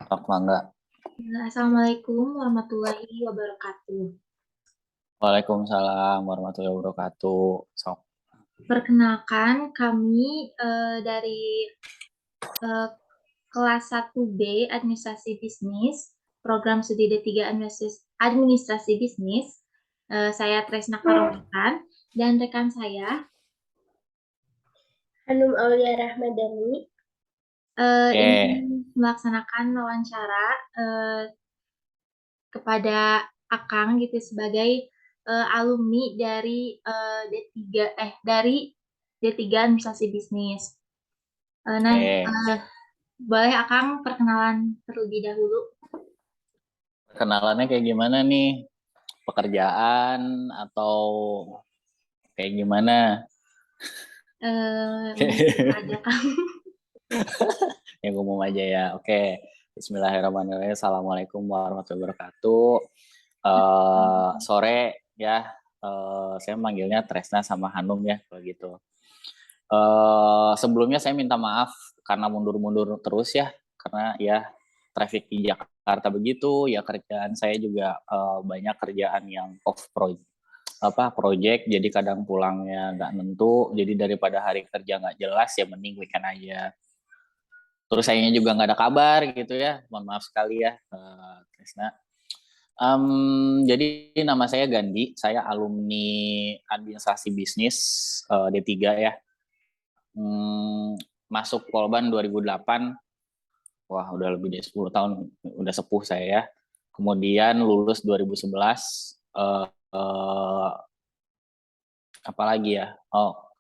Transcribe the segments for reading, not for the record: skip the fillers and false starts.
Sok mangga. Assalamualaikum warahmatullahi wabarakatuh. Waalaikumsalam warahmatullahi wabarakatuh. Sok. Perkenalkan, kami dari eh, kelas 1B Administrasi Bisnis, program studi D3 Administrasi Bisnis. Saya Tresna Karolikan dan rekan saya Hanum Aulia Rahmadani. ingin Oke. melaksanakan wawancara kepada Akang gitu sebagai alumni dari D3 Administrasi Bisnis. Nah, Oke. boleh Akang perkenalan terlebih dahulu? Kenalannya kayak gimana nih? Pekerjaan atau kayak gimana? Umum aja Kang. Yang umum aja ya. Oke. Bismillahirrahmanirrahim. Assalamualaikum warahmatullahi wabarakatuh. Sore ya. Saya manggilnya Tresna sama Hanum ya kalau gitu. Sebelumnya saya minta maaf karena mundur-mundur terus ya, karena ya traffic di Jakarta begitu, ya kerjaan saya juga banyak kerjaan yang off project, jadi kadang pulangnya nggak nentu, jadi daripada hari kerja nggak jelas ya mending weekend aja. Terus sayanya juga nggak ada kabar gitu ya, mohon maaf sekali ya, Krisna. Jadi nama saya Gandhi, saya alumni administrasi bisnis D3 ya. Masuk Polban 2008, wah udah lebih dari 10 tahun, udah sepuh saya ya. Kemudian lulus 2011, apalagi ya,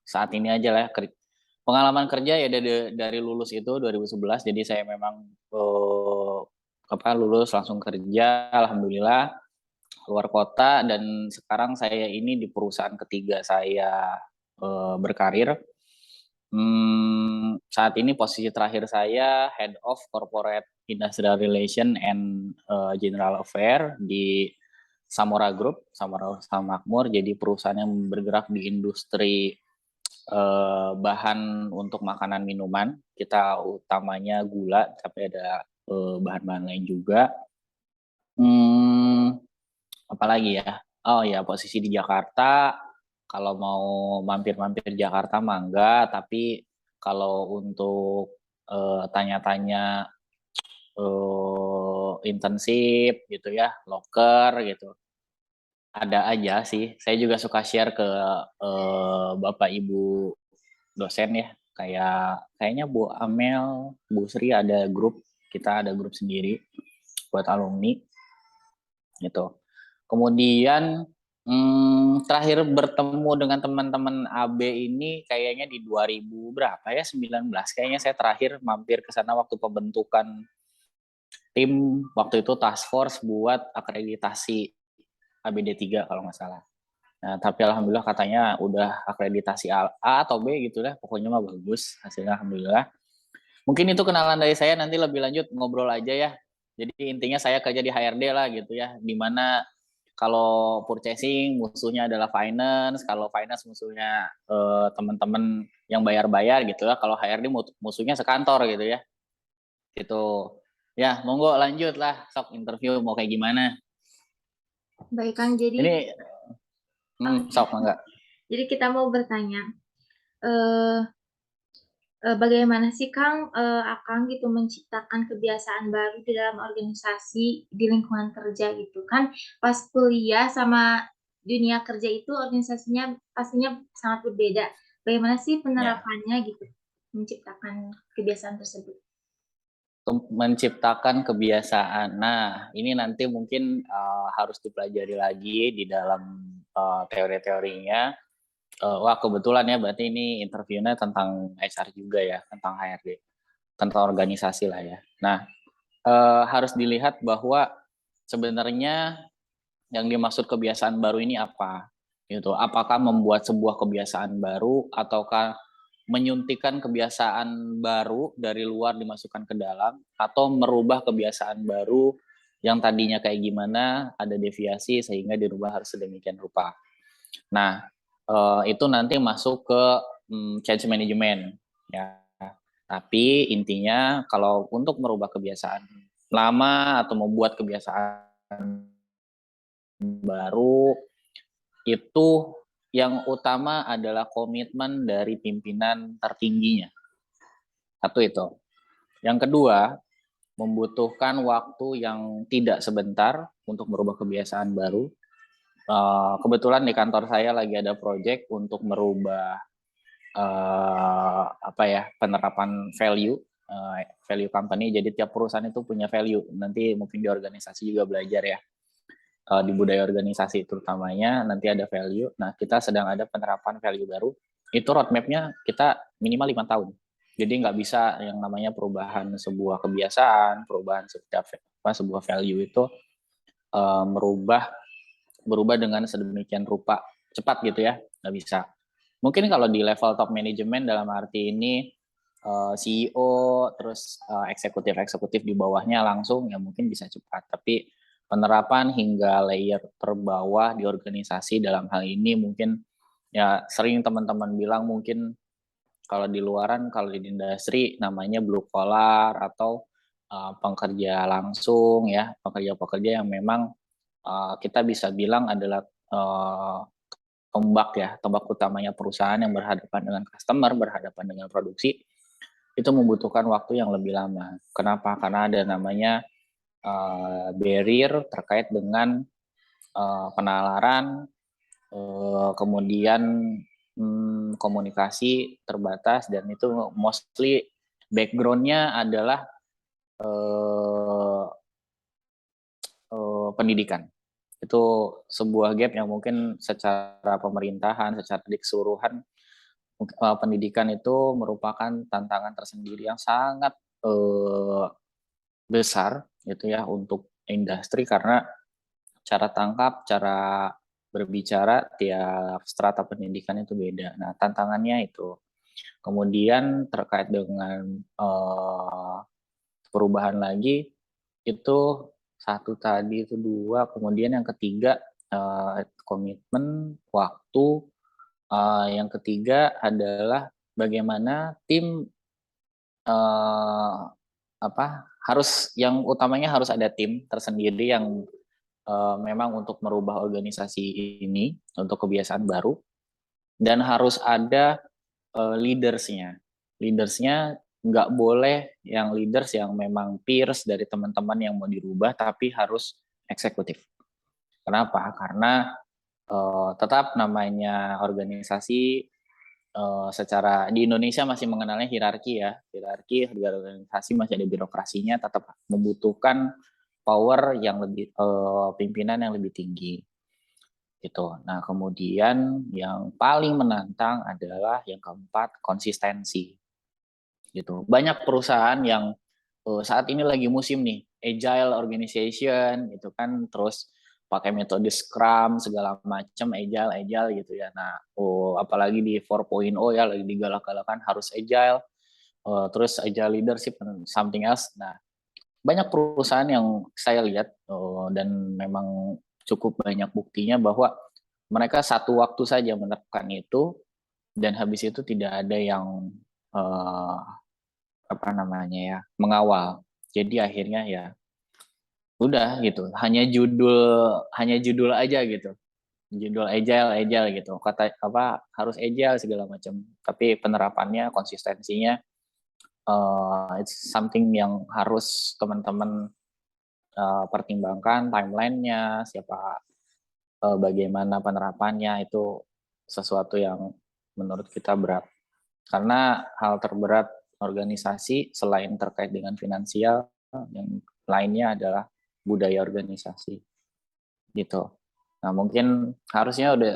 saat ini aja lah, pengalaman kerja ya dari lulus itu 2011, jadi saya memang lulus langsung kerja, alhamdulillah, keluar kota, dan sekarang saya ini di perusahaan ketiga saya berkarir. Saat ini posisi terakhir saya Head of Corporate Industrial Relation and General Affair di Samora Group, Samora Makmur. Jadi perusahaan yang bergerak di industri bahan untuk makanan minuman. Kita utamanya gula, tapi ada bahan-bahan lain juga. Apalagi ya? Oh ya, posisi di Jakarta. Kalau mau mampir-mampir Jakarta mangga, tapi kalau untuk tanya-tanya internship gitu ya, loker gitu, ada aja sih. Saya juga suka share ke Bapak Ibu dosen ya, kayaknya Bu Amel, Bu Sri ada grup, kita ada grup sendiri buat alumni gitu. Kemudian terakhir bertemu dengan teman-teman AB ini kayaknya di 2000 berapa ya, 19 kayaknya saya terakhir mampir ke sana waktu pembentukan tim, waktu itu task force buat akreditasi ABD3 kalau nggak salah. Nah, tapi alhamdulillah katanya udah akreditasi A atau B gitu lah, pokoknya mah bagus hasilnya alhamdulillah. Mungkin itu kenalan dari saya, nanti lebih lanjut ngobrol aja ya. Jadi intinya saya kerja di HRD lah gitu ya, dimana kalau purchasing musuhnya adalah finance, kalau finance musuhnya teman-teman yang bayar-bayar gitu ya, kalau HRD musuhnya sekantor gitu ya. Gitu. Ya, monggo lanjut lah, sok interview mau kayak gimana. Baik Kang, Ini sok enggak. jadi kita mau bertanya, eh, bagaimana sih Kang Akang gitu menciptakan kebiasaan baru di dalam organisasi di lingkungan kerja gitu kan? Pas kuliah sama dunia kerja itu organisasinya pastinya sangat berbeda. Bagaimana sih Ya. penerapannya gitu menciptakan kebiasaan tersebut? Menciptakan kebiasaan. Nah, ini nanti mungkin harus dipelajari lagi di dalam teori-teorinya. Wah, kebetulan ya, berarti ini interviewnya tentang HR juga ya, tentang HRD, tentang organisasi lah ya. Nah, harus dilihat bahwa sebenarnya yang dimaksud kebiasaan baru ini apa, gitu. Apakah membuat sebuah kebiasaan baru, ataukah menyuntikkan kebiasaan baru dari luar dimasukkan ke dalam, atau merubah kebiasaan baru yang tadinya kayak gimana, ada deviasi sehingga dirubah harus sedemikian rupa. Nah, itu nanti masuk ke change management ya. Tapi intinya kalau untuk merubah kebiasaan lama atau membuat kebiasaan baru, itu yang utama adalah komitmen dari pimpinan tertingginya. Satu itu. Yang kedua, membutuhkan waktu yang tidak sebentar untuk merubah kebiasaan baru. Kebetulan di kantor saya lagi ada proyek untuk merubah penerapan value company. Jadi tiap perusahaan itu punya value. Nanti mungkin di organisasi juga belajar ya, di budaya organisasi terutamanya nanti ada value. Nah, kita sedang ada penerapan value baru. Itu roadmap-nya kita minimal 5 tahun. Jadi nggak bisa yang namanya perubahan sebuah kebiasaan, perubahan sebuah value itu berubah dengan sedemikian rupa cepat gitu ya, nggak bisa. Mungkin kalau di level top management dalam arti ini CEO terus eksekutif di bawahnya langsung ya mungkin bisa cepat, tapi penerapan hingga layer terbawah di organisasi dalam hal ini mungkin ya sering teman-teman bilang mungkin kalau di luaran, kalau di industri namanya blue collar atau pekerja langsung ya, pekerja-pekerja yang memang kita bisa bilang adalah tombak utamanya perusahaan yang berhadapan dengan customer, berhadapan dengan produksi, itu membutuhkan waktu yang lebih lama. Kenapa? Karena ada namanya barrier terkait dengan penalaran, kemudian komunikasi terbatas, dan itu mostly background-nya adalah pendidikan. Itu sebuah gap yang mungkin secara pemerintahan, secara keseluruhan pendidikan itu merupakan tantangan tersendiri yang sangat besar gitu ya untuk industri, karena cara tangkap, cara berbicara tiap strata pendidikan itu beda. Nah, tantangannya itu. Kemudian terkait dengan perubahan lagi, itu satu tadi, itu dua, kemudian yang ketiga komitmen waktu, yang ketiga adalah bagaimana tim yang utamanya harus ada tim tersendiri yang memang untuk merubah organisasi ini untuk kebiasaan baru, dan harus ada leadersnya. Leadersnya nggak boleh yang leaders yang memang peers dari teman-teman yang mau dirubah, tapi harus eksekutif. Kenapa? Karena tetap namanya organisasi secara di Indonesia masih mengenalnya hierarki ya, hierarki organisasi masih ada birokrasinya, tetap membutuhkan power yang lebih pimpinan yang lebih tinggi gitu. Nah, kemudian yang paling menantang adalah yang keempat, konsistensi gitu. Banyak perusahaan yang saat ini lagi musim nih agile organization gitu kan, terus pakai metode Scrum segala macam, agile gitu ya. Nah, apalagi di 4.0 ya lagi digalak-galakan harus agile, terus agile leadership and something else. Nah, banyak perusahaan yang saya lihat dan memang cukup banyak buktinya bahwa mereka satu waktu saja menerapkan itu, dan habis itu tidak ada yang mengawal. Jadi akhirnya ya udah gitu, hanya judul aja gitu, judul agile gitu, kata harus agile segala macam, tapi penerapannya, konsistensinya it's something yang harus teman-teman pertimbangkan, timelinenya, bagaimana penerapannya, itu sesuatu yang menurut kita berat. Karena hal terberat organisasi selain terkait dengan finansial, yang lainnya adalah budaya organisasi gitu. Nah, mungkin harusnya udah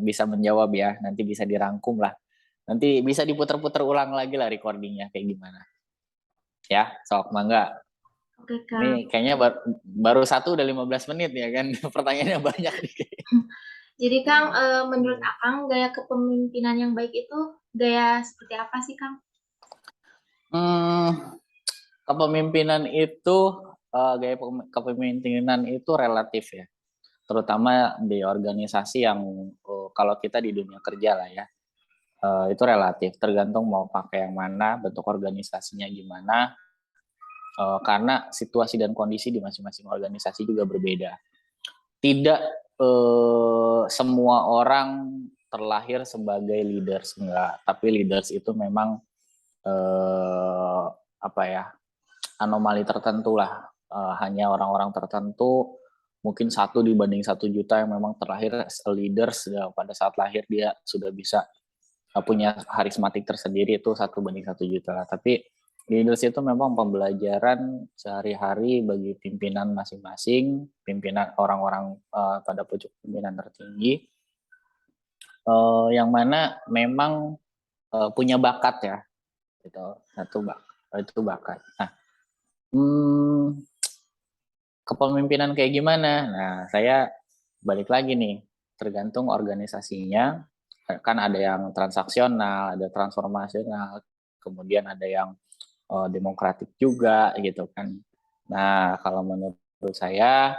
bisa menjawab ya, nanti bisa dirangkum lah. Nanti bisa diputar-putar ulang lagi lah recordingnya kayak gimana. Ya, sok mangga. Oke, Kang. Ini kayaknya baru satu udah 15 menit ya kan, pertanyaannya banyak nih. Jadi Kang, menurut Akang gaya kepemimpinan yang baik itu gaya seperti apa sih Kang? Kepemimpinan itu gaya kepemimpinan itu relatif ya, terutama di organisasi yang kalau kita di dunia kerja lah ya, itu relatif, tergantung mau pakai yang mana, bentuk organisasinya gimana, karena situasi dan kondisi di masing-masing organisasi juga berbeda. Tidak semua orang terlahir sebagai leaders, enggak, tapi leaders itu memang anomali tertentu lah. Hanya orang-orang tertentu, mungkin 1 dibanding 1 juta yang memang terlahir as a leaders, ya, pada saat lahir dia sudah bisa punya karismatik tersendiri, itu 1 banding 1 juta. Tapi leaders itu memang pembelajaran sehari-hari bagi pimpinan masing-masing, pimpinan orang-orang pada pucuk pimpinan tertinggi, yang mana memang punya bakat ya, gitu. Itu bakat. Nah, kepemimpinan kayak gimana? Nah, saya balik lagi nih, tergantung organisasinya. Kan ada yang transaksional, ada transformasional, kemudian ada yang demokratik juga gitu kan. Nah, kalau menurut saya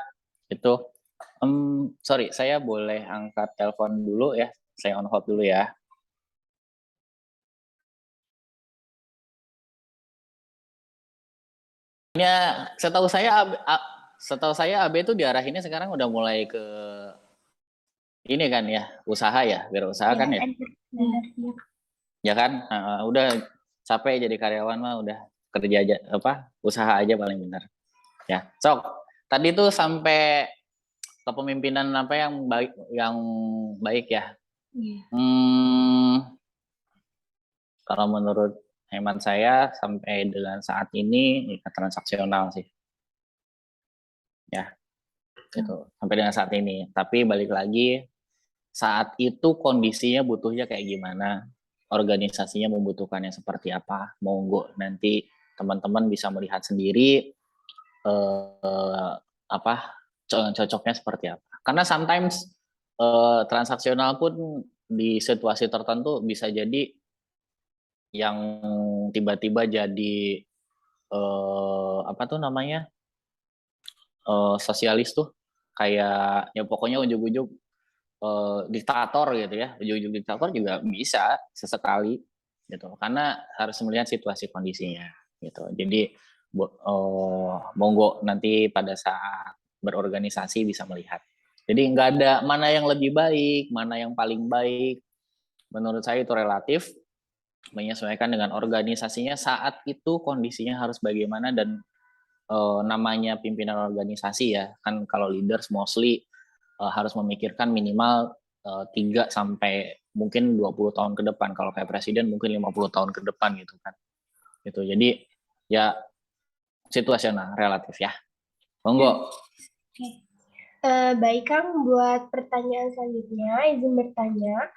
itu, sorry, saya boleh angkat telepon dulu ya, saya on hold dulu ya. Ya, setahu saya AB itu diarahinnya sekarang udah mulai ke ini kan ya, usaha ya, wirausaha kan ya. Ya kan, udah capek jadi karyawan mah, udah kerja aja, usaha aja paling benar. Ya, sok. Tadi tuh sampai kepemimpinan apa yang baik ya. Kalau menurut hemat saya sampai dengan saat ini transaksional sih. Ya, itu sampai dengan saat ini. Tapi balik lagi, saat itu kondisinya butuhnya kayak gimana, organisasinya membutuhkannya seperti apa. Monggo nanti teman-teman bisa melihat sendiri cocoknya seperti apa. Karena sometimes transaksional pun di situasi tertentu bisa jadi yang tiba-tiba jadi sosialis tuh, kayak ya pokoknya ujug-ujug diktator gitu ya, ujug-ujug diktator juga bisa sesekali gitu, karena harus melihat situasi kondisinya gitu. Jadi monggo nanti pada saat berorganisasi bisa melihat. Jadi nggak ada mana yang lebih baik, mana yang paling baik. Menurut saya itu relatif, menyesuaikan dengan organisasinya saat itu kondisinya harus bagaimana, dan namanya pimpinan organisasi ya, kan kalau leaders mostly harus memikirkan minimal 3 sampai mungkin 20 tahun ke depan, kalau kayak presiden mungkin 50 tahun ke depan gitu kan. Gitu. Jadi ya situasional, relatif ya. Monggo. Baik Kang, buat pertanyaan selanjutnya, izin bertanya,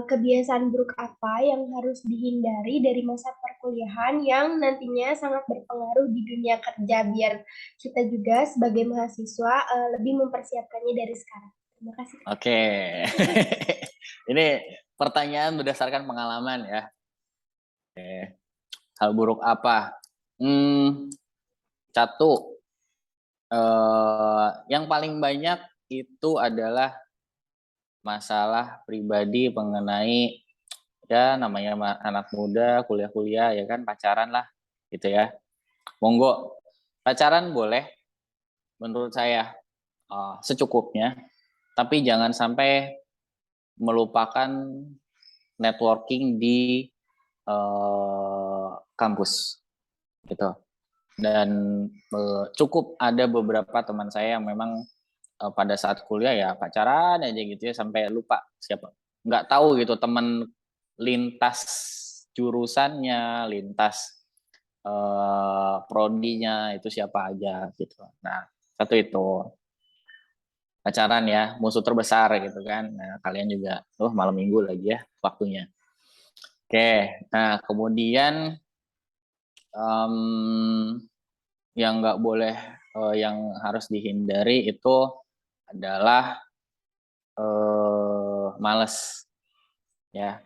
kebiasaan buruk apa yang harus dihindari dari masa perkuliahan yang nantinya sangat berpengaruh di dunia kerja, biar kita juga sebagai mahasiswa lebih mempersiapkannya dari sekarang. Terima kasih. Oke. Ini pertanyaan berdasarkan pengalaman ya. Oke. Hal buruk apa? Satu, yang paling banyak itu adalah masalah pribadi mengenai ya namanya anak muda kuliah-kuliah ya kan, pacaran lah gitu ya. Monggo pacaran boleh menurut saya secukupnya, tapi jangan sampai melupakan networking di kampus gitu. Dan cukup ada beberapa teman saya yang memang pada saat kuliah ya pacaran aja gitu ya, sampai lupa siapa, nggak tahu gitu teman lintas jurusannya, lintas prodinya itu siapa aja gitu. Nah, satu itu pacaran ya musuh terbesar gitu kan. Nah, kalian juga malam minggu lagi ya waktunya. Oke, nah kemudian yang nggak boleh, yang harus dihindari itu adalah malas ya,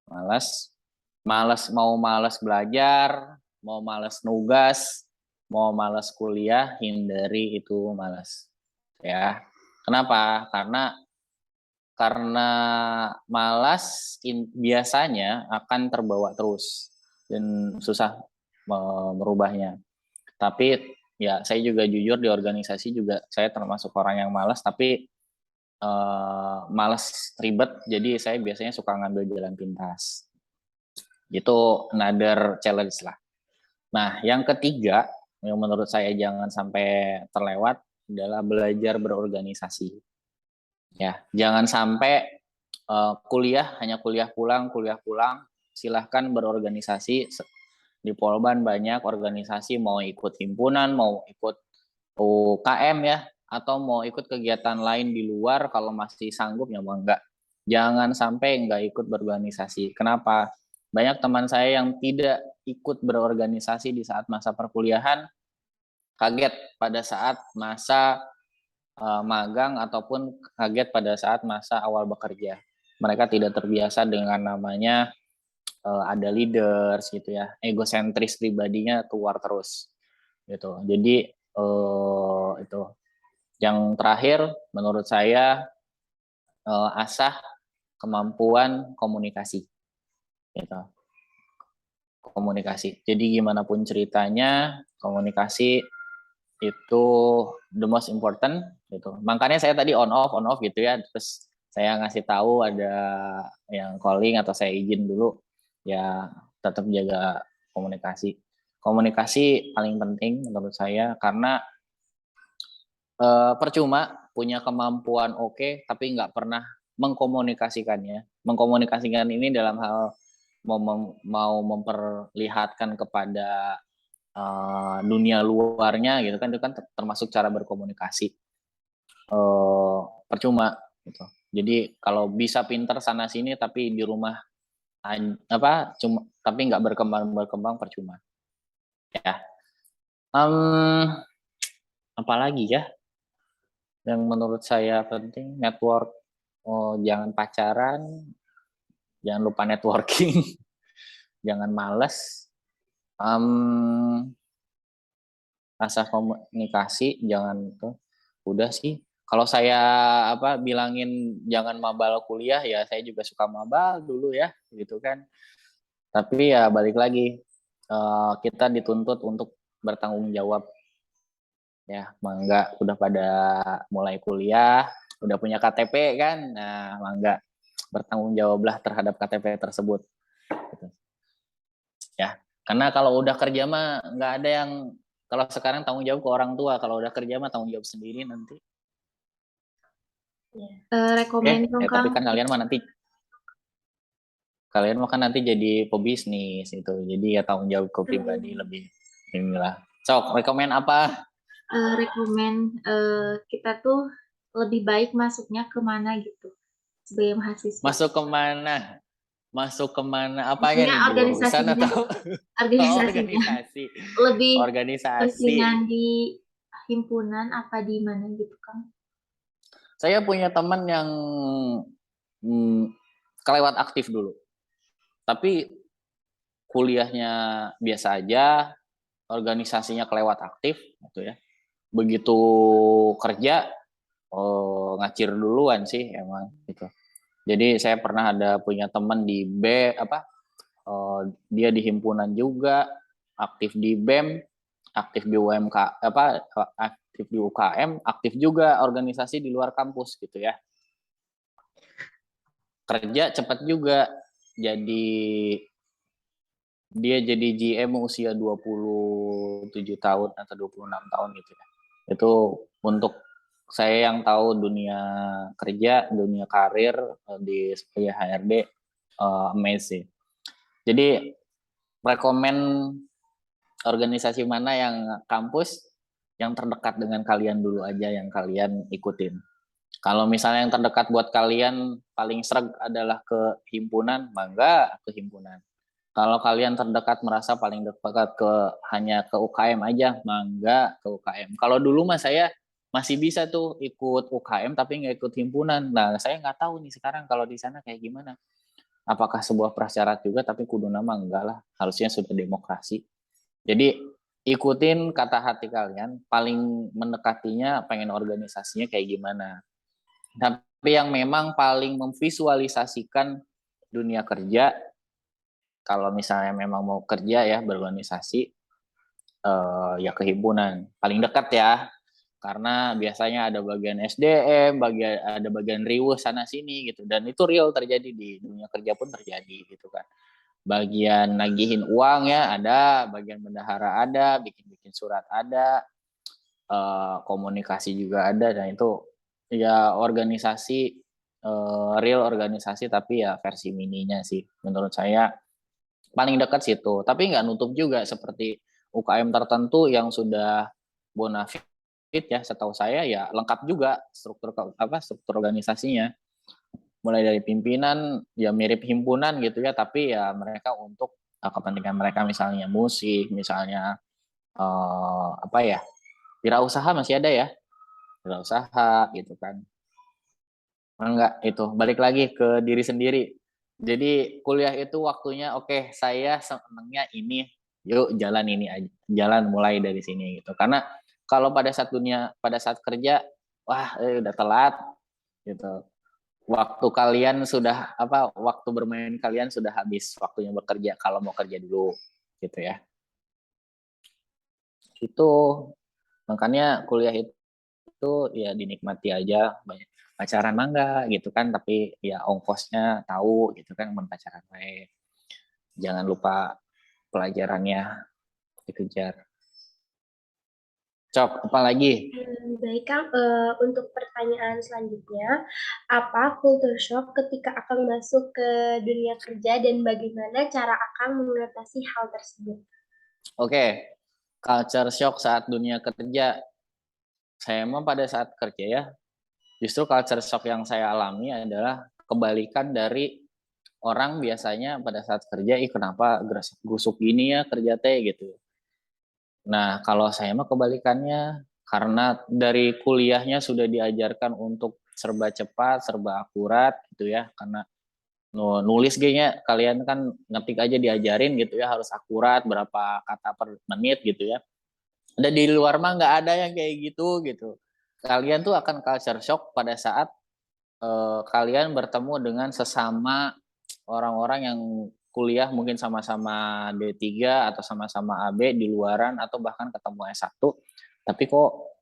malas belajar, mau malas nugas, mau malas kuliah, hindari itu malas ya. Kenapa? Karena malas biasanya akan terbawa terus dan susah merubahnya. Tapi ya saya juga jujur di organisasi juga saya termasuk orang yang malas, tapi malas ribet, jadi saya biasanya suka ngambil jalan pintas. Itu another challenge lah. Nah, yang ketiga yang menurut saya jangan sampai terlewat adalah belajar berorganisasi. Ya, jangan sampai kuliah hanya kuliah pulang. Silahkan berorganisasi. Di Polban banyak organisasi, mau ikut himpunan, mau ikut UKM ya, atau mau ikut kegiatan lain di luar, kalau masih sanggup ya enggak. Jangan sampai enggak ikut berorganisasi. Kenapa? Banyak teman saya yang tidak ikut berorganisasi di saat masa perkuliahan, kaget pada saat masa magang ataupun kaget pada saat masa awal bekerja. Mereka tidak terbiasa dengan namanya ada leaders gitu ya, egosentris pribadinya keluar terus gitu. Jadi itu. Yang terakhir menurut saya asah kemampuan komunikasi gitu. Komunikasi. Jadi gimana pun ceritanya, komunikasi itu the most important gitu. Makanya saya tadi on off gitu ya. Terus saya ngasih tahu ada yang calling atau saya izin dulu, ya tetap jaga komunikasi. Komunikasi paling penting menurut saya, karena percuma punya kemampuan oke, tapi nggak pernah mengkomunikasikannya. Mengkomunikasikan ini dalam hal mau memperlihatkan kepada dunia luarnya gitu kan, itu kan termasuk cara berkomunikasi. Percuma gitu. Jadi kalau bisa pinter sana sini tapi di rumah tapi nggak berkembang percuma ya. Apalagi ya yang menurut saya penting, network. Jangan pacaran, jangan lupa networking, jangan males, asah komunikasi, jangan tuh. Udah sih. Kalau saya bilangin jangan mabal kuliah, ya saya juga suka mabal dulu ya, gitu kan. Tapi ya balik lagi, kita dituntut untuk bertanggung jawab. Ya, mangga udah pada mulai kuliah, udah punya KTP kan, nah mangga bertanggung jawablah terhadap KTP tersebut. Gitu. Ya, karena kalau udah kerja mah nggak ada yang, kalau sekarang tanggung jawab ke orang tua, kalau udah kerja mah tanggung jawab sendiri nanti. Rekomen dong Tapi Kang. kan kalian mah nanti jadi pebisnis itu, jadi ya tanggung jawab ke pribadi lebih inilah. Sok, rekomen apa? Rekomen kita tuh lebih baik masuknya kemana gitu sebagai mahasiswa. Masuk kemana? Apanya Maksudnya nih, jurusan atau organisasi? lebih Organisasi. pensiunan di himpunan apa di mana gitu Kang? Saya punya teman yang kelewat aktif dulu, tapi kuliahnya biasa aja, organisasinya kelewat aktif gitu ya. Begitu kerja ngacir duluan sih emang gitu. Jadi saya pernah punya teman di dia di himpunan juga, aktif di BEM, aktif di aktif di UKM, aktif juga organisasi di luar kampus gitu ya. Kerja cepat juga, dia jadi GM usia 27 tahun atau 26 tahun gitu ya. Itu untuk saya yang tahu dunia kerja, dunia karir di sebagai HRD, amazing. Jadi rekomen organisasi mana yang kampus yang terdekat dengan kalian dulu aja yang kalian ikutin. Kalau misalnya yang terdekat buat kalian paling sreg adalah ke himpunan, mangga ke himpunan. Kalau kalian terdekat merasa paling dekat hanya ke UKM aja, mangga ke UKM. Kalau dulu mah saya masih bisa tuh ikut UKM tapi nggak ikut himpunan. Nah, saya nggak tahu nih sekarang kalau di sana kayak gimana. Apakah sebuah prasyarat juga, tapi kudu nama enggak lah. Harusnya sudah demokrasi. Jadi ikutin kata hati kalian, paling mendekatinya pengen organisasinya kayak gimana. Tapi yang memang paling memvisualisasikan dunia kerja, kalau misalnya memang mau kerja ya berorganisasi, ya kehimpunan paling dekat ya, karena biasanya ada bagian SDM, ada bagian riweuh sana sini gitu, dan itu real terjadi di dunia kerja pun terjadi gitu kan. Bagian nagihin uang ya ada, bagian bendahara ada, bikin surat ada, komunikasi juga ada, dan itu ya organisasi, real organisasi, tapi ya versi mininya sih menurut saya paling dekat situ. Tapi nggak nutup juga seperti UKM tertentu yang sudah bonafit ya, setahu saya ya lengkap juga struktur organisasinya, mulai dari pimpinan ya mirip himpunan gitu ya, tapi ya mereka untuk kepentingan mereka, misalnya musik, misalnya apa ya, wirausaha masih ada ya, wirausaha gitu kan. Enggak, itu balik lagi ke diri sendiri. Jadi kuliah itu waktunya oke, saya senangnya ini, yuk jalan ini aja, jalan mulai dari sini gitu. Karena kalau pada saat kerja, wah udah telat gitu. Waktu bermain kalian sudah habis, waktunya bekerja kalau mau kerja dulu gitu ya. Itu makanya kuliah itu ya dinikmati aja, banyak pacaran mangga gitu kan, tapi ya ongkosnya tahu gitu kan, pacaran baik, jangan lupa pelajarannya dikejar. Cok, apa lagi? Baik Kang, untuk pertanyaan selanjutnya, apa culture shock ketika Akang masuk ke dunia kerja dan bagaimana cara Akang mengatasi hal tersebut? Oke, culture shock saat dunia kerja. Saya emang pada saat kerja ya, justru culture shock yang saya alami adalah kebalikan dari orang biasanya pada saat kerja, kenapa gusuk gini ya kerja teh gitu. Nah, kalau saya mah kebalikannya, karena dari kuliahnya sudah diajarkan untuk serba cepat, serba akurat gitu ya, karena nulis kayaknya kalian kan ngetik aja diajarin gitu ya, harus akurat berapa kata per menit gitu ya. Dan di luar mah nggak ada yang kayak gitu gitu. Kalian tuh akan culture shock pada saat kalian bertemu dengan sesama orang-orang yang kuliah mungkin sama-sama D3 atau sama-sama AB di luaran, atau bahkan ketemu S1, tapi kok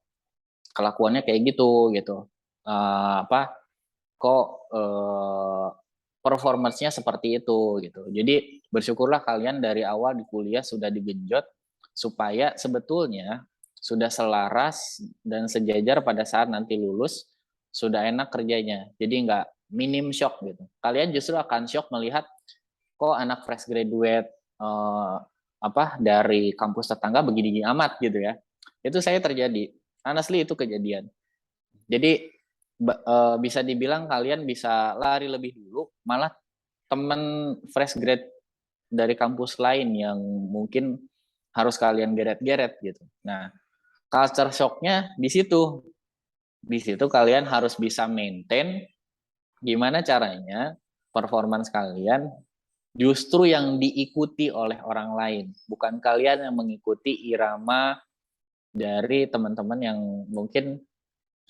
kelakuannya kayak gitu gitu. Kok performance-nya seperti itu gitu. Jadi bersyukurlah kalian dari awal di kuliah sudah digenjot supaya sebetulnya sudah selaras dan sejajar pada saat nanti lulus, sudah enak kerjanya. Jadi nggak minim shock gitu. Kalian justru akan shock melihat kok anak fresh graduate dari kampus tetangga begini amat gitu ya. Itu saya terjadi. Honestly itu kejadian. Jadi bisa dibilang kalian bisa lari lebih dulu, malah temen fresh grad dari kampus lain yang mungkin harus kalian geret-geret gitu. Nah, culture shock-nya di situ. Di situ kalian harus bisa maintain gimana caranya performance kalian justru yang diikuti oleh orang lain, bukan kalian yang mengikuti irama dari teman-teman yang mungkin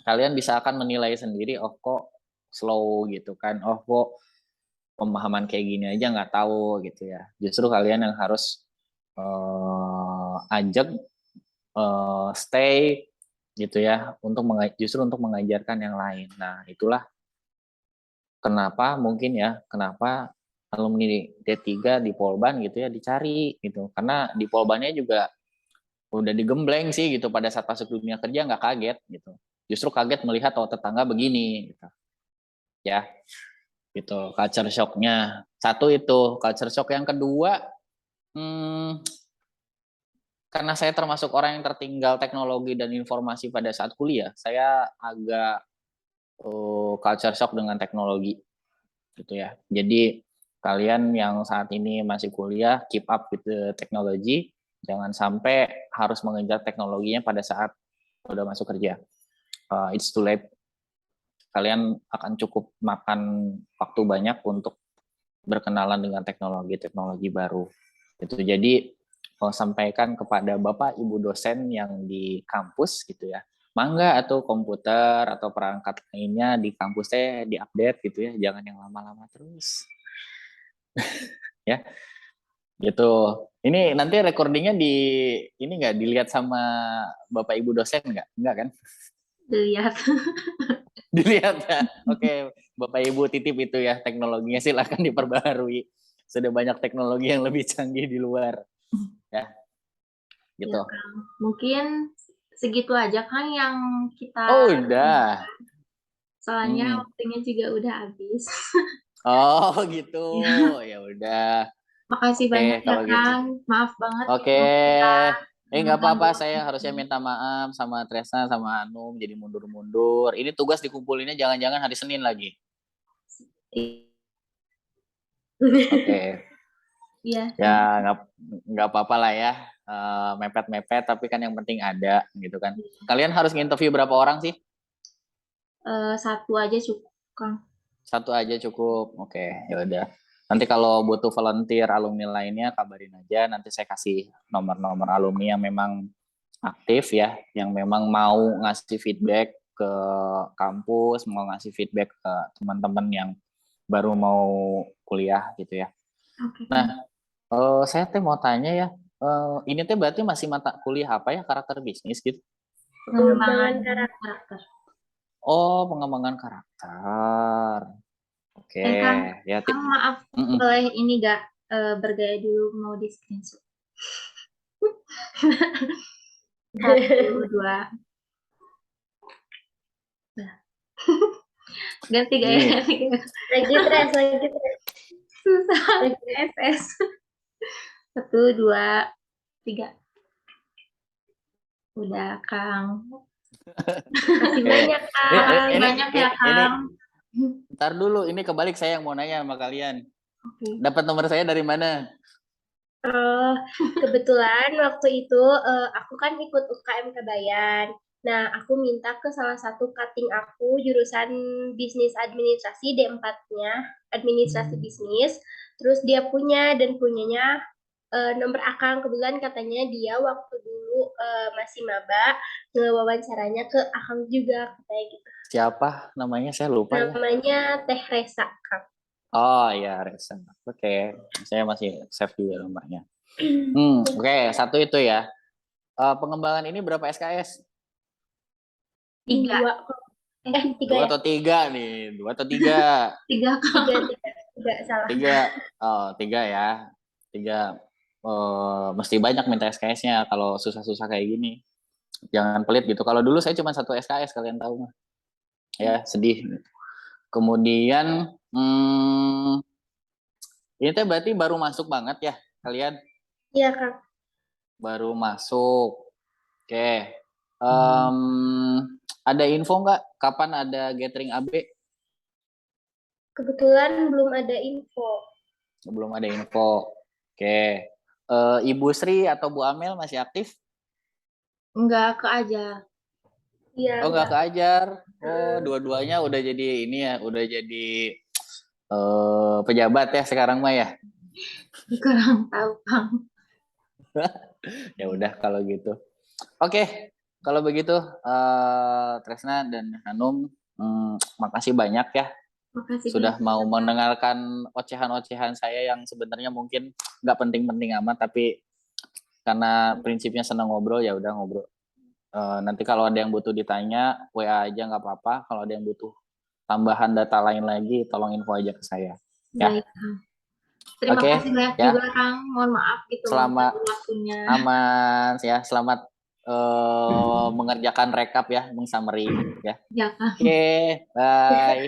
kalian bisa akan menilai sendiri, oh kok slow gitu kan, oh kok pemahaman kayak gini aja nggak tahu gitu ya. Justru kalian yang harus ajak stay gitu ya, justru untuk mengajarkan yang lain. Nah itulah kenapa mungkin ya, kenapa alumni D3 di Polban gitu ya dicari gitu, karena di Polbannya juga udah digembleng sih gitu, pada saat masuk dunia kerja nggak kaget gitu, justru kaget melihat oh tetangga begini gitu ya. Gitu culture shock-nya satu. Itu culture shock yang kedua, karena saya termasuk orang yang tertinggal teknologi dan informasi pada saat kuliah, saya agak culture shock dengan teknologi gitu ya. Jadi kalian yang saat ini masih kuliah, keep up with the technology, jangan sampai harus mengejar teknologinya pada saat udah masuk kerja. It's too late. Kalian akan cukup makan waktu banyak untuk berkenalan dengan teknologi-teknologi baru. Itu jadi sampaikan kepada Bapak Ibu dosen yang di kampus gitu ya. Mangga atau komputer atau perangkat lainnya di kampusnya diupdate gitu ya, jangan yang lama-lama terus. Ya. Gitu. Ini nanti recordingnya ini nggak dilihat sama Bapak Ibu dosen nggak? Nggak kan? Dilihat. Dilihat ya. Oke, Bapak Ibu titip itu ya teknologinya silakan diperbaharui. Sudah banyak teknologi yang lebih canggih di luar. Ya, gitu. Ya, Kang. Mungkin segitu aja Kang yang kita Oh, udah. soalnya waktunya juga udah habis. Oh, gitu. Ya. Ya udah. Makasih Oke, banyak ya kalau gitu. Kang. Maaf banget Oke. kalau kita Nggak mengganggu apa-apa, saya harusnya waktu. minta maaf sama Tresna sama Hanum jadi mundur-mundur. Ini tugas dikumpulinnya jangan-jangan hari Senin lagi. Oke. Iya. Ya nggak apa-apa lah ya. Mepet-mepet tapi kan yang penting ada gitu kan. Kalian harus nginterview berapa orang sih? Satu aja cukup Kang. Satu aja cukup. Oke, ya udah. Nanti kalau butuh volunteer alumni lainnya kabarin aja. Nanti saya kasih nomor-nomor alumni yang memang aktif ya, yang memang mau ngasih feedback ke kampus, mau ngasih feedback ke teman-teman yang baru mau kuliah gitu ya. Oke. Nah, saya mau tanya ya, ini teh berarti masih mata kuliah apa ya, karakter bisnis gitu? Pengembangan karakter. Oh, pengembangan karakter. Oke, Kang, ya. Kang maaf, boleh ini gak bergaya dulu mau di screenshot? 1, 2. Nah. Ganti gaya. Lagi tres. Susah. SS. 1, 2, 3. Udah, Kang. Makasih banyak, Kang. Banyak ya, Kang. Ntar dulu, ini kebalik saya yang mau nanya sama kalian. Oke. Dapat nomor saya dari mana? Kebetulan waktu itu aku kan ikut UKM Kabayan. Nah, aku minta ke salah satu cutting aku jurusan bisnis administrasi D4-nya, administrasi bisnis. Terus dia punyanya nomor Akang. Kebetulan katanya dia waktu dulu masih maba, ngewawancaranya ke Akang juga katanya gitu. Siapa namanya? Saya lupa ya. Namanya Teh Resa, Kang. Oh iya, Resa. Oke, saya masih save juga nomornya. Oke, satu itu ya. Pengembangan ini berapa SKS? 3. 2 atau 3 nih? 2 atau 3? 3, Kang. 3, salah. 3. Oh, 3 ya. 3. Mesti banyak minta SKS-nya kalau susah-susah kayak gini. Jangan pelit gitu. Kalau dulu saya cuma 1 SKS, kalian tahu mah. Ya, sedih. Kemudian, ini teh berarti baru masuk banget ya kalian? Iya, Kang. Baru masuk. Oke. Ada info nggak kapan ada gathering AB? Kebetulan belum ada info. Belum ada info. Oke. Ibu Sri atau Bu Amel masih aktif? Enggak keajar. Iya. Oh, nggak keajar. Oh, dua-duanya udah jadi ini ya, udah jadi pejabat ya sekarang mah ya. Kurang tahu, Kang. Ya udah kalau gitu. Oke, kalau begitu Tresna dan Hanum, makasih banyak ya. Makasih Sudah banyak. mau mendengarkan ocehan-ocehan saya yang sebenarnya mungkin nggak penting-penting amat, tapi karena prinsipnya senang ngobrol ya udah ngobrol. Nanti kalau ada yang butuh ditanya WA aja nggak apa-apa. Kalau ada yang butuh tambahan data lain lagi, tolong info aja ke saya. Ya. Baik, Kang. Terima kasih banyak juga, Kang. Mohon maaf gitu Selamat waktunya. aman ya. Selamat mengerjakan rekap ya, mengsummary ya. Ya, Kang. Oke, bye.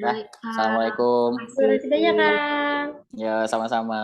Baik, Kang. Assalamualaikum. Terima kasih banyak, Kang. Ya, sama-sama.